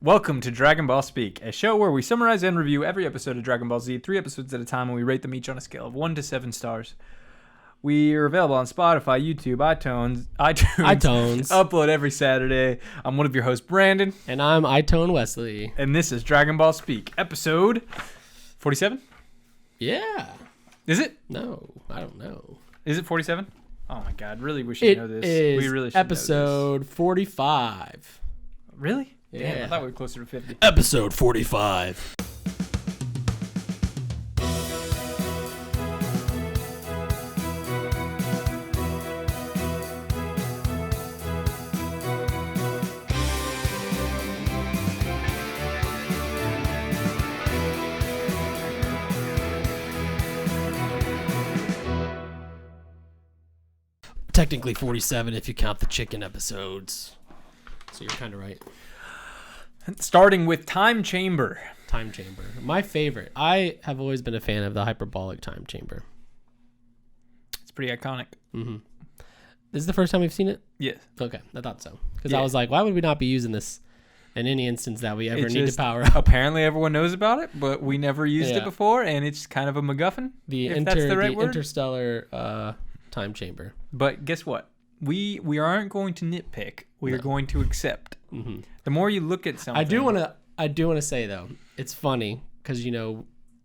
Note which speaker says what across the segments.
Speaker 1: Welcome to Dragon Ball Speak, a show where we summarize and review every episode of Dragon Ball Z, 3 episodes at a time, and we rate them each on a scale of 1 to 7 stars. We are available on Spotify, YouTube, iTunes. Upload every Saturday. I'm one of your hosts, Brandon.
Speaker 2: And I'm Wesley.
Speaker 1: And this is Dragon Ball Speak, episode 47?
Speaker 2: Yeah.
Speaker 1: Is it?
Speaker 2: No, I don't know.
Speaker 1: Is it 47? Oh my God, really, we should know this.
Speaker 2: It
Speaker 1: We really
Speaker 2: is
Speaker 1: should
Speaker 2: episode
Speaker 1: know this.
Speaker 2: 45.
Speaker 1: Really?
Speaker 2: Yeah.
Speaker 1: Damn, I thought we were closer to 50.
Speaker 2: Episode 45. Technically 47 if you count the chicken episodes. So you're kind of right.
Speaker 1: Starting with Time Chamber.
Speaker 2: Time Chamber. My favorite. I have always been a fan of the hyperbolic time chamber.
Speaker 1: It's pretty iconic.
Speaker 2: Mm-hmm. This is the first time we've seen it?
Speaker 1: Yes.
Speaker 2: Okay, I thought so. Because
Speaker 1: Yeah.
Speaker 2: I was like, why would we not be using this in any instance that we ever need to power up?
Speaker 1: Apparently everyone knows about it, but we never used it before, and it's kind of a MacGuffin, if that's the right word.
Speaker 2: Interstellar time chamber.
Speaker 1: But guess what? We aren't going to nitpick. We are going to accept.
Speaker 2: Mm-hmm.
Speaker 1: The more you look at something...
Speaker 2: I do want to say, though, it's funny because,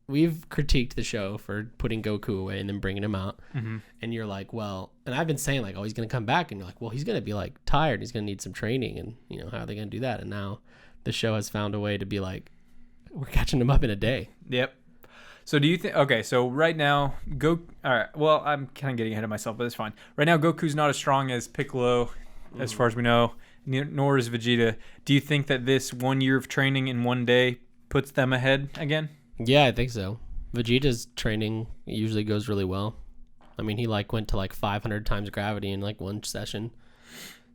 Speaker 2: we've critiqued the show for putting Goku away and then bringing him out.
Speaker 1: Mm-hmm.
Speaker 2: And you're like, well... And I've been saying, like, oh, he's going to come back. And you're like, well, he's going to be, like, tired. He's going to need some training. And, how are they going to do that? And now the show has found a way to be like, we're catching him up in a day.
Speaker 1: Yep. So do you think... Okay, so right now, All right, well, I'm kind of getting ahead of myself, but it's fine. Right now, Goku's not as strong as Piccolo, as far as we know, nor is Vegeta. Do you think that this 1 year of training in one day puts them ahead again?
Speaker 2: Yeah, I think so. Vegeta's training usually goes really well. I mean, he went to 500 times gravity in one session.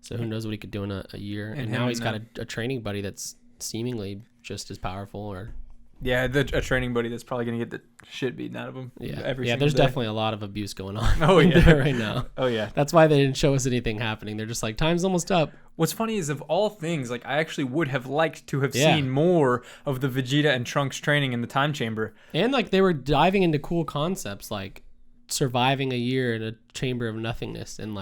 Speaker 2: So who knows what he could do in a year. And now he's got a training buddy that's seemingly just as powerful or...
Speaker 1: Yeah, a training buddy that's probably going to get the shit beaten out of him.
Speaker 2: Yeah, there's definitely a lot of abuse going on
Speaker 1: there
Speaker 2: right now.
Speaker 1: Oh, yeah.
Speaker 2: That's why they didn't show us anything happening. They're just like, time's almost up.
Speaker 1: What's funny is, of all things, I actually would have liked to have seen more of the Vegeta and Trunks training in the time chamber.
Speaker 2: And, they were diving into cool concepts, like surviving a year in a chamber of nothingness. And,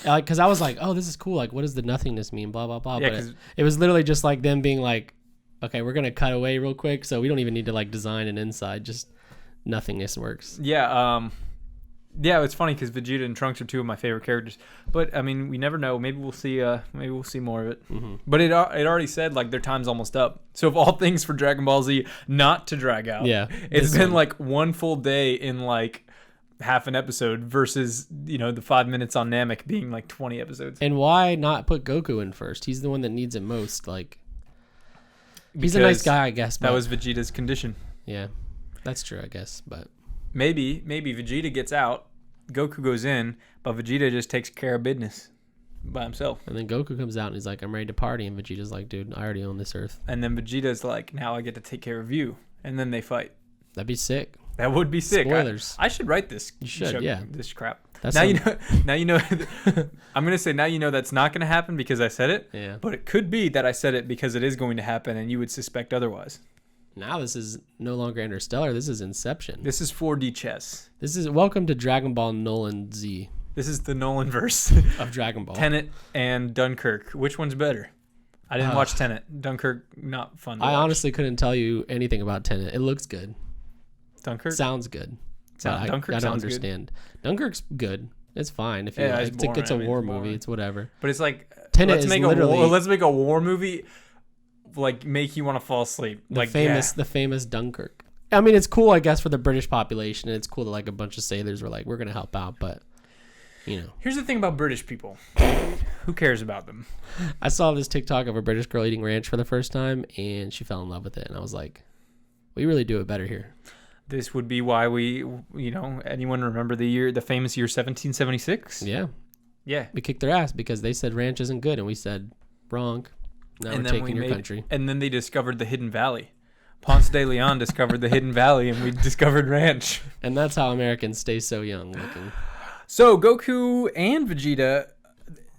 Speaker 2: because I was like, oh, this is cool. What does the nothingness mean? Blah, blah, blah.
Speaker 1: Yeah,
Speaker 2: but it was literally just them being like, okay, we're going to cut away real quick, so we don't even need to design an inside, just nothingness works.
Speaker 1: Yeah, it's funny because Vegeta and Trunks are two of my favorite characters. But I mean, we never know. Maybe we'll see more of it. Mm-hmm. But it already said their time's almost up. So of all things for Dragon Ball Z not to drag out.
Speaker 2: Yeah.
Speaker 1: It's been one full day in half an episode versus, the 5 minutes on Namek being 20 episodes.
Speaker 2: And why not put Goku in first? He's the one that needs it most, He's
Speaker 1: because
Speaker 2: a nice guy, I guess.
Speaker 1: That was Vegeta's condition.
Speaker 2: Yeah, that's true, I guess. But
Speaker 1: maybe Vegeta gets out, Goku goes in, but Vegeta just takes care of business by himself.
Speaker 2: And then Goku comes out and he's like, I'm ready to party. And Vegeta's like, dude, I already own this earth.
Speaker 1: And then Vegeta's like, now I get to take care of you. And then they fight.
Speaker 2: That'd be sick.
Speaker 1: That would be sick.
Speaker 2: Spoilers.
Speaker 1: I should write this.
Speaker 2: You should, yeah.
Speaker 1: This crap.
Speaker 2: That's
Speaker 1: now you know. I'm gonna say now you know that's not gonna happen because I said it.
Speaker 2: Yeah.
Speaker 1: But it could be that I said it because it is going to happen, and you would suspect otherwise.
Speaker 2: Now this is no longer Interstellar. This is Inception.
Speaker 1: This is 4D chess.
Speaker 2: This is welcome to Dragon Ball Nolan Z.
Speaker 1: This is the Nolan verse
Speaker 2: of Dragon Ball.
Speaker 1: Tenet and Dunkirk. Which one's better? I didn't watch Tenet. Dunkirk, not fun.
Speaker 2: I honestly couldn't tell you anything about Tenet. It looks good.
Speaker 1: Dunkirk
Speaker 2: sounds good.
Speaker 1: Dunkirk
Speaker 2: I don't
Speaker 1: good.
Speaker 2: understand. Dunkirk's good. It's fine if you. Yeah, it's a war movie. It's whatever.
Speaker 1: But it's
Speaker 2: Tenet
Speaker 1: let's make a war movie, make you want to fall asleep.
Speaker 2: The famous Dunkirk. I mean, it's cool, I guess, for the British population. And it's cool that a bunch of sailors were we're gonna help out, but
Speaker 1: Here's the thing about British people. Who cares about them?
Speaker 2: I saw this TikTok of a British girl eating ranch for the first time, and she fell in love with it, and I was like, we really do it better here.
Speaker 1: This would be why we, anyone remember the famous year 1776?
Speaker 2: Yeah.
Speaker 1: Yeah.
Speaker 2: We kicked their ass because they said ranch isn't good, and we said, wrong. Now we're taking your country.
Speaker 1: And then they discovered the Hidden Valley. Ponce de Leon discovered the Hidden Valley, and we discovered ranch.
Speaker 2: And that's how Americans stay so young looking.
Speaker 1: So Goku and Vegeta,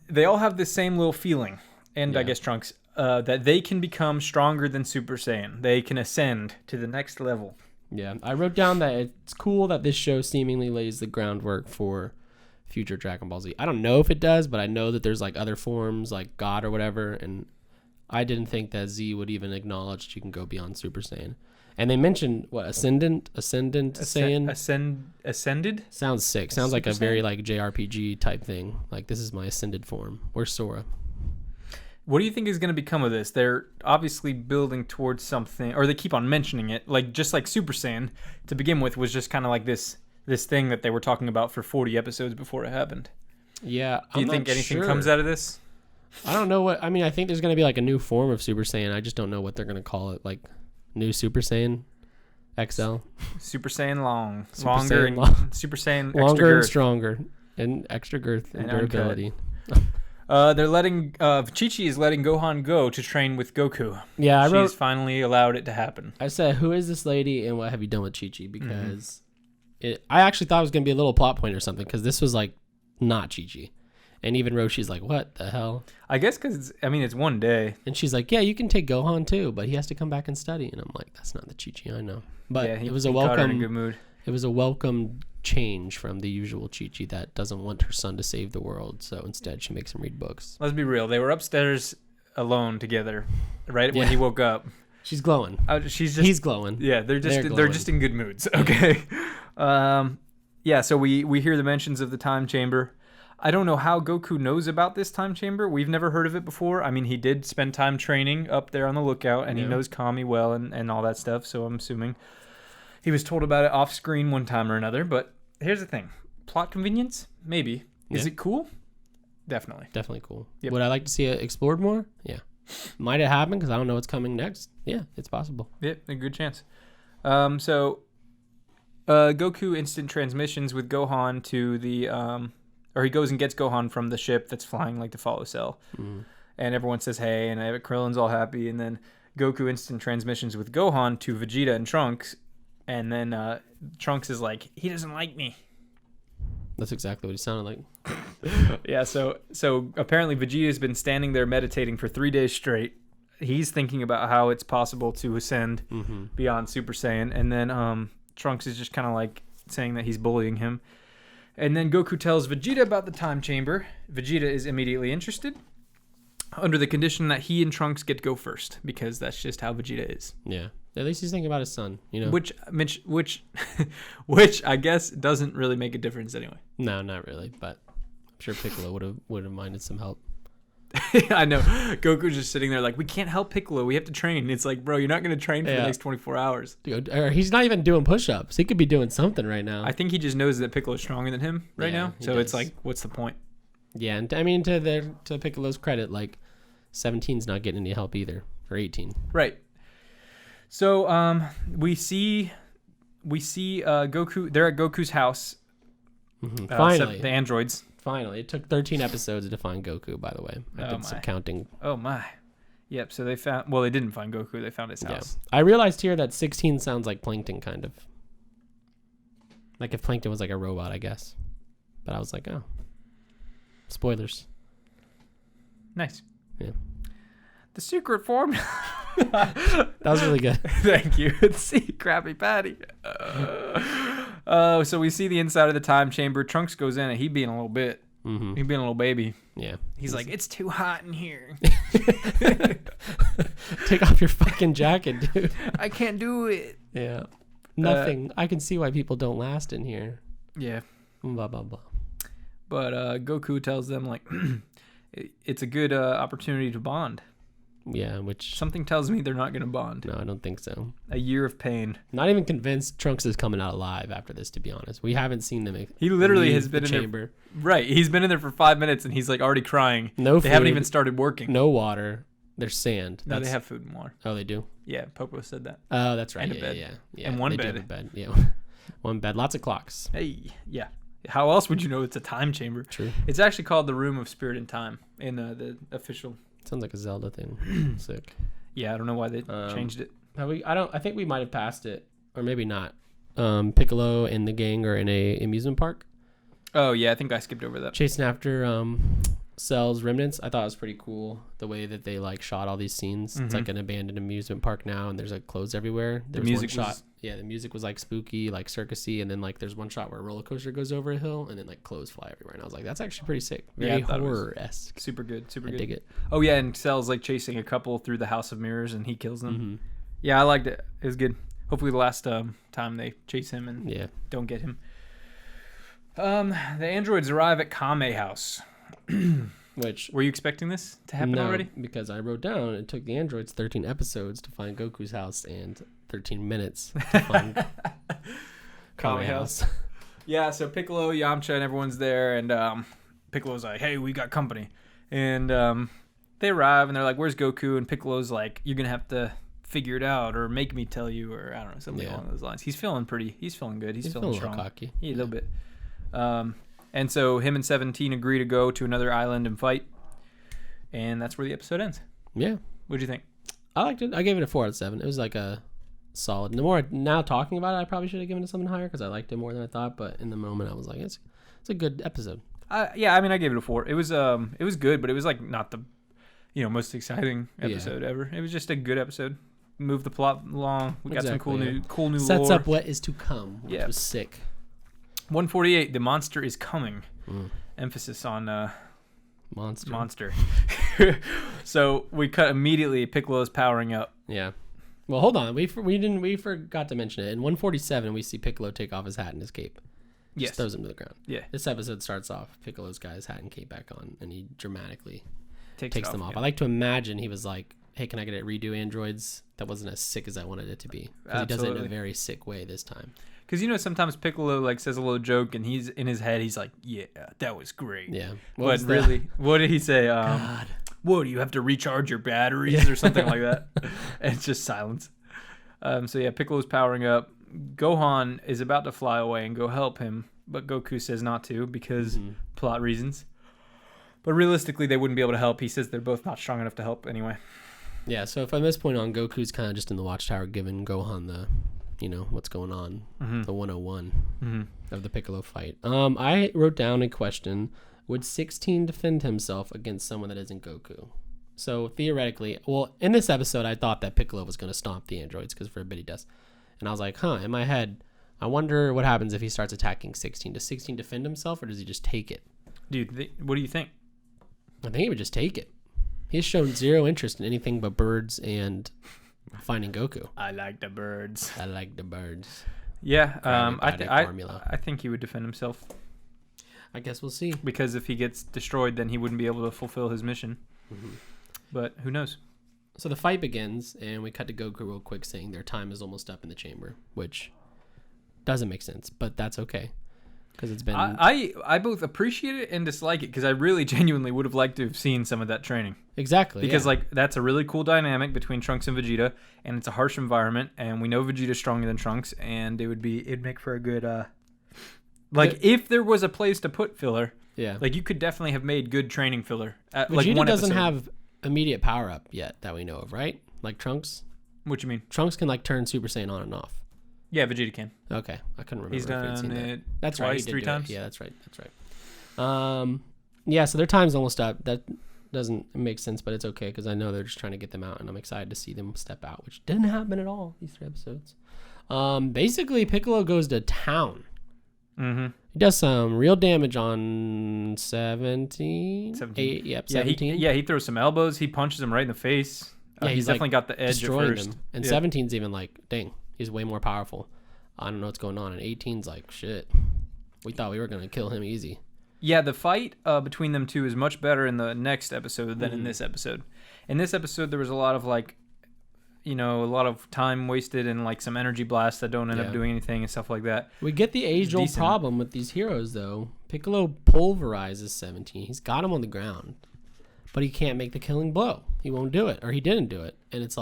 Speaker 1: they all have the same little feeling. And
Speaker 2: yeah.
Speaker 1: I guess Trunks. that they can become stronger than Super Saiyan. They can ascend to the next level.
Speaker 2: Yeah, I wrote down that it's cool that this show seemingly lays the groundwork for future Dragon Ball Z. I don't know if it does, but I know that there's like other forms, like God or whatever, and I didn't think that Z would even acknowledge that you can go beyond Super Saiyan. And they mentioned what ascendant Saiyan.
Speaker 1: Ascended
Speaker 2: Sounds sick. Sounds like
Speaker 1: Super
Speaker 2: a very
Speaker 1: Saiyan?
Speaker 2: like JRPG type thing. Like this is my ascended form. Where's Sora?
Speaker 1: What do you think is going to become of this? They're obviously building towards something, or they keep on mentioning it, like just like Super Saiyan to begin with was just kind of like this thing that they were talking about for 40 episodes before it happened.
Speaker 2: Yeah,
Speaker 1: Do you think anything comes out of this?
Speaker 2: I don't know what. I mean, I think there's going to be like a new form of Super Saiyan. I just don't know what they're going to call it. Like new Super Saiyan XL,
Speaker 1: Super Saiyan long,
Speaker 2: Super
Speaker 1: longer,
Speaker 2: Saiyan
Speaker 1: and
Speaker 2: long.
Speaker 1: Super Saiyan extra
Speaker 2: Longer and
Speaker 1: girth.
Speaker 2: stronger, and extra girth and durability.
Speaker 1: They're letting Chi-Chi is letting Gohan go to train with Goku.
Speaker 2: Yeah,
Speaker 1: She's finally allowed it to happen.
Speaker 2: I said, "Who is this lady, and what have you done with Chi-Chi?" Because I actually thought it was gonna be a little plot point or something. Because this was like not Chi-Chi, and even Roshi's like, "What the hell?"
Speaker 1: I guess because it's one day.
Speaker 2: And she's like, "Yeah, you can take Gohan too, but he has to come back and study." And I'm like, "That's not the Chi-Chi I know." But
Speaker 1: Yeah,
Speaker 2: it was a
Speaker 1: he caught her in a
Speaker 2: welcome.
Speaker 1: good mood.
Speaker 2: It was a welcome change from the usual Chi-Chi that doesn't want her son to save the world. So instead, she makes him read books.
Speaker 1: Let's be real. They were upstairs alone together, right when
Speaker 2: Yeah.
Speaker 1: he woke up.
Speaker 2: She's glowing. He's glowing.
Speaker 1: Yeah, they're
Speaker 2: glowing.
Speaker 1: just in good moods. Okay. Yeah. So we hear the mentions of the time chamber. I don't know how Goku knows about this time chamber. We've never heard of it before. I mean, he did spend time training up there on the lookout, and he knows Kami well and all that stuff. So I'm assuming he was told about it off screen one time or another. But here's the thing: plot convenience, maybe. Is it cool? Definitely.
Speaker 2: Definitely cool.
Speaker 1: Yep.
Speaker 2: Would I like to see it explored more? Yeah. Might it happen because I don't know what's coming next? Yeah, it's possible.
Speaker 1: Yep, a good chance. So Goku instant transmissions with Gohan to the or he goes and gets Gohan from the ship that's flying like the follow cell.
Speaker 2: Mm.
Speaker 1: And everyone says hey, and Krillin's all happy, and then Goku instant transmissions with Gohan to Vegeta and Trunks, and then Trunks is like, he doesn't like me.
Speaker 2: That's exactly what he sounded like.
Speaker 1: Yeah, so apparently Vegeta's been standing there meditating for 3 days straight. He's thinking about how it's possible to ascend beyond Super Saiyan, and then Trunks is just kind of like saying that he's bullying him. And then Goku tells Vegeta about the time chamber. Vegeta is immediately interested, under the condition that he and Trunks get to go first, because that's just how Vegeta is.
Speaker 2: Yeah. At least he's thinking about his son, you know.
Speaker 1: Which I guess doesn't really make a difference anyway.
Speaker 2: No, not really, but I'm sure Piccolo would have minded some help.
Speaker 1: I know. Goku's just sitting there like, we can't help Piccolo. We have to train. It's like, bro, you're not going to train for the next 24 hours.
Speaker 2: Dude, or he's not even doing push-ups. He could be doing something right now.
Speaker 1: I think he just knows that Piccolo's stronger than him right now. So it's like, what's the point?
Speaker 2: Yeah, and I mean, to Piccolo's credit, like 17's not getting any help either, or 18.
Speaker 1: Right. So we see Goku. They're at Goku's house.
Speaker 2: Finally,
Speaker 1: the androids.
Speaker 2: Finally, it took 13 episodes to find Goku. By the way, I did some counting.
Speaker 1: Oh my. Yep. So they found. Well, they didn't find Goku. They found his house.
Speaker 2: I realized here that 16 sounds like Plankton, kind of. Like if Plankton was like a robot, I guess. But I was like, oh, spoilers.
Speaker 1: Nice.
Speaker 2: Yeah.
Speaker 1: The secret formula.
Speaker 2: That was really good.
Speaker 1: Thank you. See, Krabby Patty. So we see the inside of the time chamber. Trunks goes in, and he being a little bit. He being a little baby.
Speaker 2: Yeah.
Speaker 1: He's like, it's too hot in here.
Speaker 2: Take off your fucking jacket, dude.
Speaker 1: I can't do it.
Speaker 2: Yeah. Nothing. I can see why people don't last in here.
Speaker 1: Yeah.
Speaker 2: Blah, blah, blah.
Speaker 1: But Goku tells them, like, it's a good opportunity to bond.
Speaker 2: Yeah, which...
Speaker 1: Something tells me they're not going to bond.
Speaker 2: No, I don't think so.
Speaker 1: A year of pain.
Speaker 2: Not even convinced Trunks is coming out alive after this, to be honest. We haven't seen them.
Speaker 1: He literally has been
Speaker 2: the
Speaker 1: in
Speaker 2: chamber.
Speaker 1: There. Right. He's been in there for 5 minutes, and he's, like, already crying.
Speaker 2: No
Speaker 1: They
Speaker 2: food,
Speaker 1: haven't even started working.
Speaker 2: No water. There's sand.
Speaker 1: No, they have food and water.
Speaker 2: Oh, they do?
Speaker 1: Yeah, Popo said that.
Speaker 2: Oh, that's right.
Speaker 1: And a
Speaker 2: yeah,
Speaker 1: bed.
Speaker 2: yeah.
Speaker 1: And one
Speaker 2: they do
Speaker 1: bed.
Speaker 2: have a bed. Yeah. One bed. Lots of clocks.
Speaker 1: Hey, yeah. How else would you know it's a time chamber?
Speaker 2: True.
Speaker 1: It's actually called the Room of Spirit and Time in the official.
Speaker 2: Sounds like a Zelda thing. Sick.
Speaker 1: Yeah, I don't know why they changed it.
Speaker 2: I think we might have passed it, or maybe not. Piccolo and the gang are in a amusement park.
Speaker 1: Oh yeah, I think I skipped over that.
Speaker 2: Chasing after Cell's remnants, I thought it was pretty cool the way that they like shot all these scenes. It's like an abandoned amusement park now, and there's like clothes everywhere.
Speaker 1: The music was
Speaker 2: the music was like spooky, like circusy, and then like there's one shot where a roller coaster goes over a hill, and then like clothes fly everywhere, and I was like, that's actually pretty sick, very horror-esque.
Speaker 1: Super good.
Speaker 2: I dig it.
Speaker 1: Oh yeah, and Cell's like chasing a couple through the House of Mirrors, and he kills them. Yeah, I liked it. It was good. Hopefully the last time they chase him and don't get him. The androids arrive at Kame House.
Speaker 2: Which
Speaker 1: were you expecting this to happen already?
Speaker 2: Because I wrote down it took the androids 13 episodes to find Goku's house and 13 minutes to find Kame House.
Speaker 1: Yeah, so Piccolo, Yamcha, and everyone's there, and Piccolo's like, "Hey, we got company," and they arrive, and they're like, "Where's Goku?" And Piccolo's like, "You're gonna have to figure it out, or make me tell you," or I don't know, something along those lines. He's feeling good. He's feeling strong.
Speaker 2: Cocky.
Speaker 1: Yeah, a little bit. And so him and 17 agree to go to another island and fight. And that's where the episode ends.
Speaker 2: Yeah.
Speaker 1: What'd you think?
Speaker 2: I liked it. I gave it a 4 out of 7. It was like a solid. The more now talking about it, I probably should have given it something higher because I liked it more than I thought. But in the moment, I was like, it's a good episode.
Speaker 1: Yeah, I mean, I gave it a 4. It was good, but it was like not the most exciting episode ever. It was just a good episode. Moved the plot along. We got some cool new
Speaker 2: sets
Speaker 1: lore.
Speaker 2: Up what is to come, which was sick.
Speaker 1: 148, the monster is coming. Emphasis on monster. So we cut immediately. Piccolo's powering up.
Speaker 2: Yeah. Well, hold on. We forgot to mention it. In 147, we see Piccolo take off his hat and his cape.
Speaker 1: Yes.
Speaker 2: Just throws him to the ground.
Speaker 1: Yeah.
Speaker 2: This episode starts off. Piccolo's got his hat and cape back on, and he dramatically
Speaker 1: takes
Speaker 2: them off.
Speaker 1: Yeah.
Speaker 2: I like to imagine he was like, "Hey, can I get it redo androids?" That wasn't as sick as I wanted it to be. Because he does it in a very sick way this time.
Speaker 1: Because sometimes Piccolo like says a little joke, and he's in his head, he's like, "Yeah, that was great."
Speaker 2: Yeah.
Speaker 1: But really, what did he say?
Speaker 2: God.
Speaker 1: What, do you have to recharge your batteries or something like that? And it's just silence. So yeah, Piccolo's powering up. Gohan is about to fly away and go help him, but Goku says not to because plot reasons. But realistically, they wouldn't be able to help. He says they're both not strong enough to help anyway.
Speaker 2: Yeah, so from this point on, Goku's kind of just in the watchtower giving Gohan the, what's going on, the 101 of the Piccolo fight. I wrote down a question: would 16 defend himself against someone that isn't Goku? So theoretically, in this episode, I thought that Piccolo was going to stomp the androids because for a bit he does. And I was like, in my head, I wonder what happens if he starts attacking 16. Does 16 defend himself or does he just take it?
Speaker 1: Dude, what do you think?
Speaker 2: I think he would just take it. He's shown zero interest in anything but birds and finding Goku.
Speaker 1: I like the birds.
Speaker 2: Yeah,
Speaker 1: I think he would defend himself.
Speaker 2: I guess we'll see.
Speaker 1: Because if he gets destroyed, then he wouldn't be able to fulfill his mission. But who knows?
Speaker 2: So the fight begins, and we cut to Goku real quick saying their time is almost up in the chamber, which doesn't make sense, but that's okay. Because it's been...
Speaker 1: I both appreciate it and dislike it, because I really genuinely would have liked to have seen some of that training.
Speaker 2: Exactly.
Speaker 1: Because that's a really cool dynamic between Trunks and Vegeta, and it's a harsh environment, and we know Vegeta's stronger than Trunks, and it'd make for a good... if there was a place to put filler, you could definitely have made good training filler.
Speaker 2: Vegeta doesn't have immediate power up yet that we know of, right? Like Trunks?
Speaker 1: What you mean?
Speaker 2: Trunks can turn Super Saiyan on and off.
Speaker 1: Yeah, Vegeta can.
Speaker 2: Okay, I couldn't remember.
Speaker 1: He's done it
Speaker 2: that's
Speaker 1: twice,
Speaker 2: right.
Speaker 1: 3 times.
Speaker 2: Yeah, that's right. So their time's almost up. That doesn't make sense, but it's okay because I know they're just trying to get them out, and I'm excited to see them step out, which didn't happen at all these 3 episodes. Basically, Piccolo goes to town. He does some real damage on 17. 17.
Speaker 1: He throws some elbows. He punches him right in the face. He's definitely got the edge at first.
Speaker 2: Them. And 17's even dang, he's way more powerful. I don't know what's going on. And 18's like, shit. We thought we were going to kill him easy.
Speaker 1: Yeah, the fight between them two is much better in the next episode than in this episode. In this episode, there was a lot of a lot of time wasted and some energy blasts that don't end up doing anything and stuff like that.
Speaker 2: We get the age-old problem with these heroes, though. Piccolo pulverizes 17. He's got him on the ground, but he can't make the killing blow. He won't do it, or he didn't do it. And it's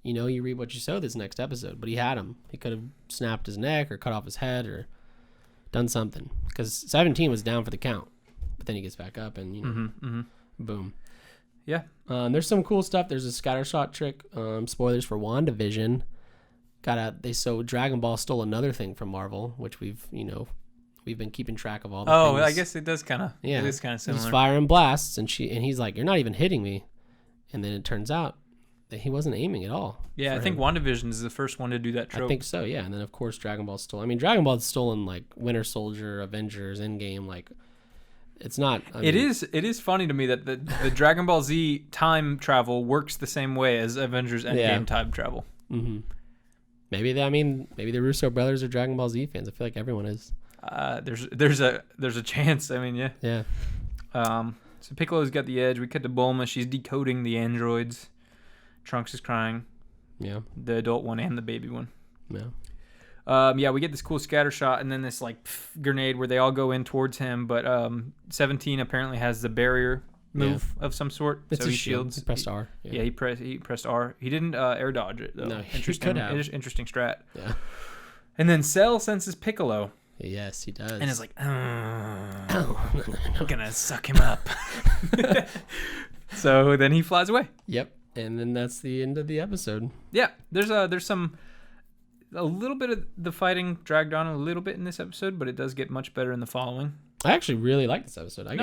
Speaker 2: you reap what you sow this next episode, but he had him. He could have snapped his neck or cut off his head or done something because 17 was down for the count, but then he gets back up and, boom.
Speaker 1: Yeah.
Speaker 2: There's some cool stuff. There's a scatter shot trick. Spoilers for WandaVision. So Dragon Ball stole another thing from Marvel, which we've, we've been keeping track of all the
Speaker 1: Oh,
Speaker 2: things.
Speaker 1: I guess it does kind of. Yeah, it is kind of similar.
Speaker 2: He's firing blasts, and he's like, "You're not even hitting me," and then it turns out that he wasn't aiming at all.
Speaker 1: Yeah, I think WandaVision is the first one to do that trope.
Speaker 2: I think so. Yeah, and then of course Dragon Ball stole. I mean, Dragon Ball's stolen like Winter Soldier, Avengers, Endgame. Like, it's not.
Speaker 1: It is funny to me that the Dragon Ball Z time travel works the same way as Avengers Endgame time travel.
Speaker 2: Mm-hmm. Maybe the Russo brothers are Dragon Ball Z fans. I feel like everyone is.
Speaker 1: There's a chance. I mean, yeah.
Speaker 2: Yeah.
Speaker 1: So Piccolo's got the edge. We cut to Bulma. She's decoding the androids. Trunks is crying.
Speaker 2: Yeah.
Speaker 1: The adult one and the baby one.
Speaker 2: Yeah.
Speaker 1: We get this cool scatter shot and then this like grenade where they all go in towards him. But 17 apparently has the barrier move of some sort.
Speaker 2: It's
Speaker 1: so
Speaker 2: a
Speaker 1: he
Speaker 2: shield.
Speaker 1: shields.
Speaker 2: He pressed R.
Speaker 1: Yeah, he pressed R. He didn't air dodge it though.
Speaker 2: No, he could have.
Speaker 1: Interesting strat.
Speaker 2: Yeah.
Speaker 1: And then Cell senses Piccolo.
Speaker 2: Yes, he does.
Speaker 1: And is like, I'm gonna suck him up. So then he flies away.
Speaker 2: Yep. And then that's the end of the episode.
Speaker 1: Yeah, there's a little bit of the fighting dragged on a little bit in this episode, but it does get much better in the following.
Speaker 2: I actually really like this episode. I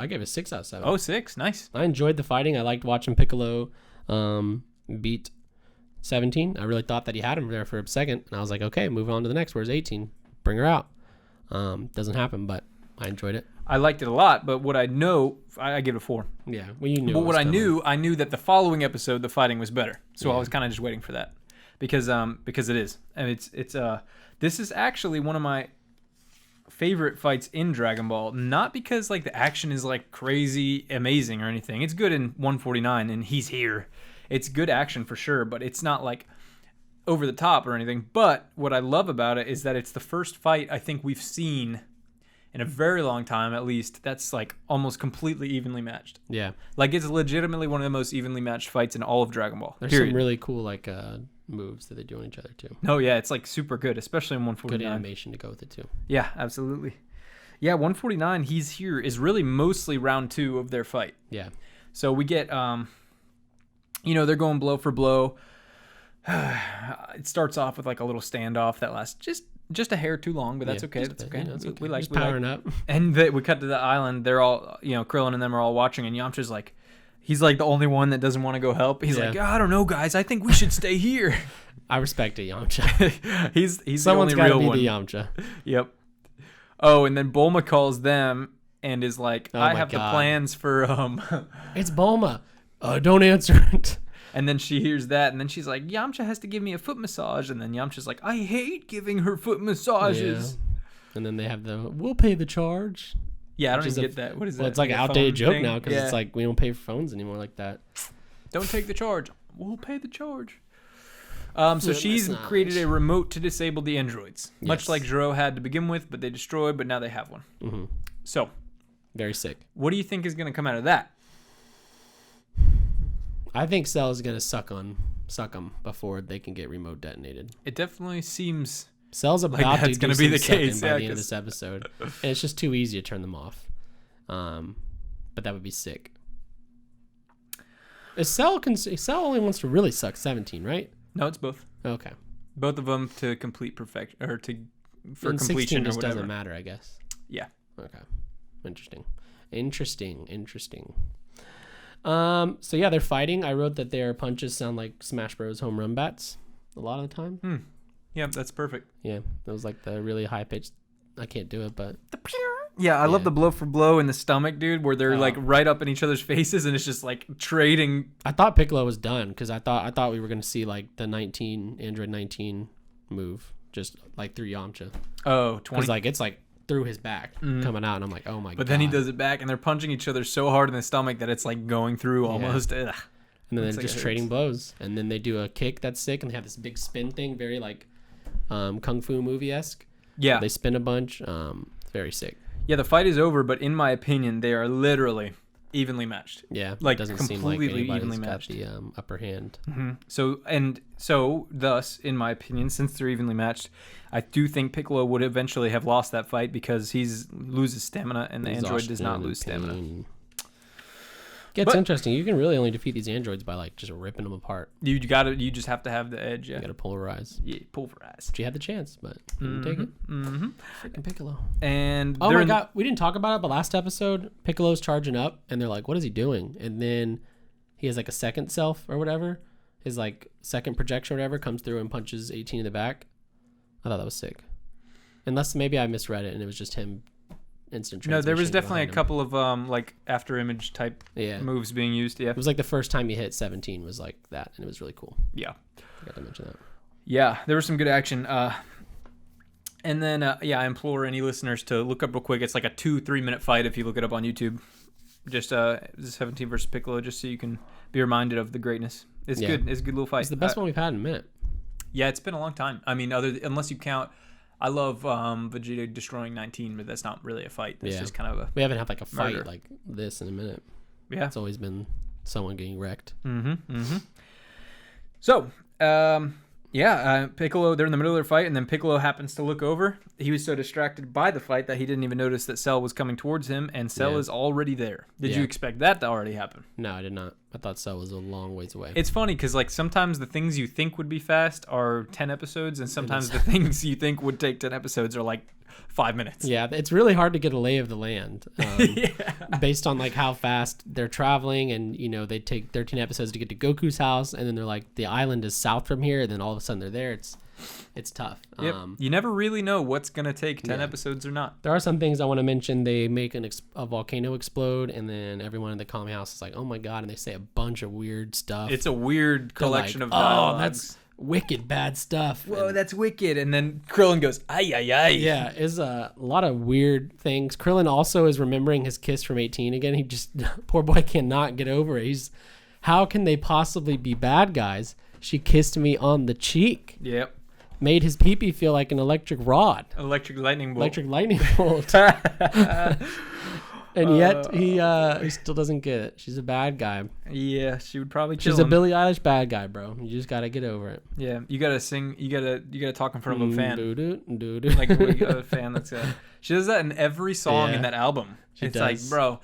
Speaker 2: gave it a 6 out of 7.
Speaker 1: Oh, 6, nice.
Speaker 2: I enjoyed the fighting. I liked watching Piccolo beat 17. I really thought that he had him there for a second, and I was like, okay, move on to the next. Where's 18? Bring her out. Doesn't happen, but I enjoyed it.
Speaker 1: I liked it a lot, but what I know, I give it a 4.
Speaker 2: Yeah, well, you knew.
Speaker 1: But what I knew that the following episode, the fighting was better. So I was kind of just waiting for that, because it is, and this is actually one of my favorite fights in Dragon Ball. Not because like the action is like crazy amazing or anything. It's good in 149, and he's here. It's good action for sure, but it's not like over the top or anything. But what I love about it is that it's the first fight I think we've seen in a very long time, at least, that's like almost completely evenly matched.
Speaker 2: Yeah.
Speaker 1: Like it's legitimately one of the most evenly matched fights in all of Dragon Ball.
Speaker 2: There's some really cool like moves that they do on each other too.
Speaker 1: No, yeah, it's like super good, especially in 149.
Speaker 2: Good animation to go with it too.
Speaker 1: Yeah, absolutely. Yeah, 149, he's here, is really mostly round 2 of their fight.
Speaker 2: Yeah.
Speaker 1: So we get, they're going blow for blow. It starts off with like a little standoff that lasts just a hair too long, but that's okay. That's okay.
Speaker 2: Yeah, that's okay.
Speaker 1: We like
Speaker 2: just powering
Speaker 1: up.
Speaker 2: up.
Speaker 1: And we cut to the island. They're all, Krillin and them are all watching, and Yamcha's like, he's like the only one that doesn't want to go help. He's like, I don't know, guys. I think we should stay here.
Speaker 2: I respect it, Yamcha.
Speaker 1: he's
Speaker 2: Someone's
Speaker 1: the only real
Speaker 2: be
Speaker 1: one.
Speaker 2: The Yamcha.
Speaker 1: Yep. Oh, and then Bulma calls them and is like, I have the plans for
Speaker 2: It's Bulma. Don't answer it.
Speaker 1: And then she hears that, and then she's like, Yamcha has to give me a foot massage. And then Yamcha's like, I hate giving her foot massages.
Speaker 2: Yeah. And then they have we'll pay the charge.
Speaker 1: Yeah, I don't even get that. What is that?
Speaker 2: Well, it's like an outdated joke now, because it's like we don't pay for phones anymore like that.
Speaker 1: Don't take the charge. We'll pay the charge. So she's created a remote to disable the androids. Yes. Much like Zoro had to begin with, but they destroyed, but now they have one.
Speaker 2: Mm-hmm.
Speaker 1: So.
Speaker 2: Very sick.
Speaker 1: What do you think is going to come out of that?
Speaker 2: I think Cell is gonna suck them before they can get remote detonated.
Speaker 1: It definitely seems
Speaker 2: Cell's about
Speaker 1: like that's
Speaker 2: to
Speaker 1: be the case
Speaker 2: by the end of this episode, and it's just too easy to turn them off. But that would be sick. Cell only wants to really suck 17, right?
Speaker 1: No, it's both.
Speaker 2: Okay.
Speaker 1: Both of them to complete perfection or for
Speaker 2: and
Speaker 1: completion
Speaker 2: 16 just
Speaker 1: or whatever.
Speaker 2: Doesn't matter, I guess.
Speaker 1: Yeah.
Speaker 2: Okay. Interesting. So yeah, they're fighting. I wrote that their punches sound like Smash Bros. Home run bats a lot of the time.
Speaker 1: Yeah, that's perfect.
Speaker 2: Yeah, that was like the really high pitched. I can't do it, but
Speaker 1: yeah, I love the blow for blow in the stomach, dude, where they're like right up in each other's faces, and it's just like trading.
Speaker 2: I thought Piccolo was done because I thought we were gonna see like the Android 19 move just like through Yamcha.
Speaker 1: Oh, 20.
Speaker 2: Because like it's like through his back coming out, and I'm like, oh my god.
Speaker 1: But then he does it back, and they're punching each other so hard in the stomach that it's like going through almost.
Speaker 2: And then they're just trading blows, and then they do a kick that's sick, and they have this big spin thing, very like kung fu movie-esque.
Speaker 1: Yeah,
Speaker 2: they spin a bunch. Very sick.
Speaker 1: Yeah, the fight is over, but in my opinion, they are literally evenly matched.
Speaker 2: Yeah,
Speaker 1: like
Speaker 2: it doesn't
Speaker 1: completely
Speaker 2: seem like
Speaker 1: evenly
Speaker 2: got
Speaker 1: matched.
Speaker 2: the upper hand.
Speaker 1: Mm-hmm. So thus, in my opinion, since they're evenly matched, I do think Piccolo would eventually have lost that fight because he loses stamina and the android does not lose stamina.
Speaker 2: Gets interesting. You can really only defeat these androids by like just ripping them apart.
Speaker 1: You just have to have the edge. Yeah.
Speaker 2: You got to pulverize.
Speaker 1: Yeah, pulverize.
Speaker 2: But you had the chance, but you didn't take it.
Speaker 1: Mm-hmm.
Speaker 2: Freaking Piccolo.
Speaker 1: And
Speaker 2: oh my god, we didn't talk about it, but last episode, Piccolo's charging up, and they're like, "What is he doing?" And then he has like a second self or whatever. His like second projection or whatever comes through and punches 18 in the back. I thought that was sick. Unless maybe I misread it and it was just him instant transmission.
Speaker 1: No, there was definitely a couple of like after image type moves being used. Yeah.
Speaker 2: It was like the first time you hit 17 was like that, and it was really cool.
Speaker 1: Yeah.
Speaker 2: I forgot to mention that. Yeah,
Speaker 1: there was some good action. And then I implore any listeners to look up real quick. It's like a 2-3 minute fight if you look it up on YouTube. Just 17 versus Piccolo, just so you can be reminded of the greatness. It's good. It's a good little fight.
Speaker 2: It's the best one we've had in a minute.
Speaker 1: Yeah, it's been a long time. I mean, unless you count, I love Vegeta destroying 19, but that's not really a fight. It's just kind of a
Speaker 2: we haven't had like a fight
Speaker 1: murder.
Speaker 2: like this in a minute.
Speaker 1: Yeah,
Speaker 2: it's always been someone getting wrecked.
Speaker 1: So, Piccolo, they're in the middle of their fight, and then Piccolo happens to look over. He was so distracted by the fight that he didn't even notice that Cell was coming towards him, and Cell is already there. Did you expect that to already happen?
Speaker 2: No, I did not. I thought Cell was a long ways away.
Speaker 1: It's funny because like sometimes the things you think would be fast are 10 episodes, and sometimes the things you think would take 10 episodes are like 5 minutes.
Speaker 2: Yeah, it's really hard to get a lay of the land based on like how fast they're traveling, and you know they take 13 episodes to get to Goku's house, and then they're like the island is south from here, and then all of a sudden they're there. It's tough.
Speaker 1: Yep. You never really know what's gonna take 10 episodes or not.
Speaker 2: There are some things I want to mention. They make a volcano explode, and then everyone in the commie house is like, "Oh my god!" and they say a bunch of weird stuff.
Speaker 1: It's a weird collection of dialogue.
Speaker 2: Oh, that's wicked bad stuff.
Speaker 1: Whoa, that's wicked. And then Krillin goes, ay, ay, ay.
Speaker 2: Yeah, it's a lot of weird things. Krillin also is remembering his kiss from 18 again. He just, poor boy cannot get over it. How can they possibly be bad guys? She kissed me on the cheek.
Speaker 1: Yep.
Speaker 2: Made his pee-pee feel like an electric rod.
Speaker 1: Electric lightning bolt.
Speaker 2: Electric lightning bolt. And yet he still doesn't get it. She's a bad guy.
Speaker 1: Yeah, she would probably kill
Speaker 2: She's
Speaker 1: him.
Speaker 2: a Billie Eilish bad guy, bro. You just gotta get over it.
Speaker 1: Yeah, you gotta sing. You gotta talk in front of a fan.
Speaker 2: Doo-doo.
Speaker 1: Like a fan that's she does that in every song in that album. It's
Speaker 2: does.
Speaker 1: like, bro,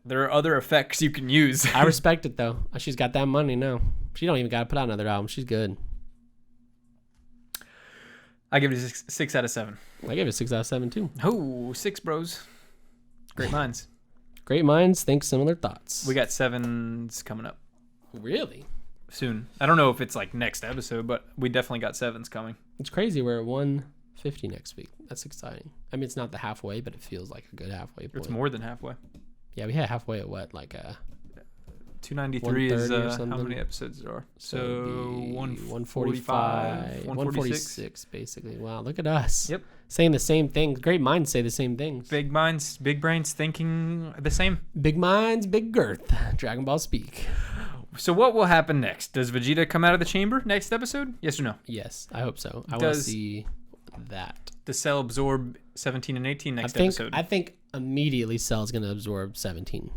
Speaker 1: there are other effects you can use.
Speaker 2: I respect it though. She's got that money now. She don't even gotta put out another album. She's good.
Speaker 1: I give it a 6 out of 7.
Speaker 2: I gave it a 6 out of 7 too.
Speaker 1: Oh, 6 bros. Great minds.
Speaker 2: Great minds think similar thoughts.
Speaker 1: We got 7s coming up.
Speaker 2: Really?
Speaker 1: Soon. I don't know if it's like next episode, but we definitely got 7s coming.
Speaker 2: It's crazy. We're at 150 next week. That's exciting. I mean, it's not the halfway, but it feels like a good halfway point.
Speaker 1: It's more than halfway.
Speaker 2: Yeah, we hit halfway at what? Like
Speaker 1: 293 is how many episodes there are. So 145,
Speaker 2: 146 basically. Wow, look at us.
Speaker 1: Yep.
Speaker 2: Saying the same things. Great minds say the same things.
Speaker 1: Big minds, big brains thinking the same.
Speaker 2: Big minds, big girth. Dragon Ball speak.
Speaker 1: So what will happen next? Does Vegeta come out of the chamber next episode? Yes or no?
Speaker 2: Yes, I hope so. I want to see that.
Speaker 1: Does Cell absorb 17 and 18 next episode?
Speaker 2: I think immediately Cell's going to absorb 17.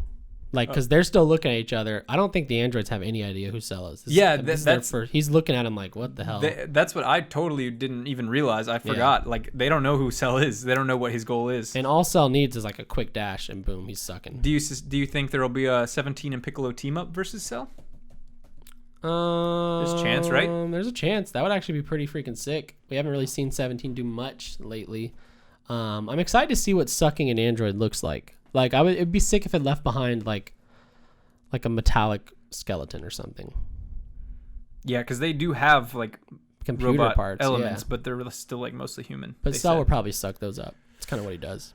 Speaker 2: Like, because they're still looking at each other. I don't think the androids have any idea who Cell is. He's looking at him like, what the hell?
Speaker 1: That's what I totally didn't even realize. I forgot. Yeah. Like, they don't know who Cell is. They don't know what his goal is.
Speaker 2: And all Cell needs is like a quick dash, and boom, he's sucking.
Speaker 1: Do you think there will be a 17 and Piccolo team up versus Cell? There's a chance, right?
Speaker 2: There's a chance. That would actually be pretty freaking sick. We haven't really seen 17 do much lately. I'm excited to see what sucking an android looks like. Like, it'd be sick if it left behind like a metallic skeleton or something.
Speaker 1: Yeah, because they do have like
Speaker 2: computer
Speaker 1: robot
Speaker 2: parts,
Speaker 1: elements, but they're still like mostly human.
Speaker 2: But Cell would probably suck those up. It's kind of what he does.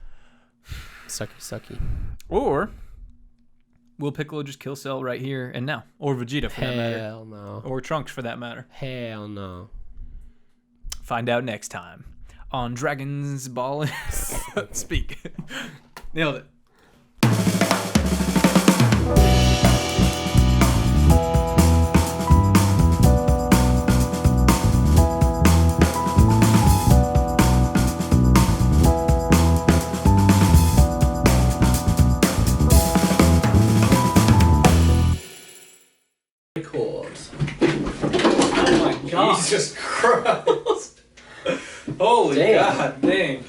Speaker 2: Sucky.
Speaker 1: Or will Piccolo just kill Cell right here and now? Or Vegeta for that matter?
Speaker 2: Hell no.
Speaker 1: Or Trunks for that matter?
Speaker 2: Hell no.
Speaker 1: Find out next time on Dragon's Ball Speak. Nailed it.
Speaker 2: Oh my God.
Speaker 1: Jesus Christ. Holy God dang.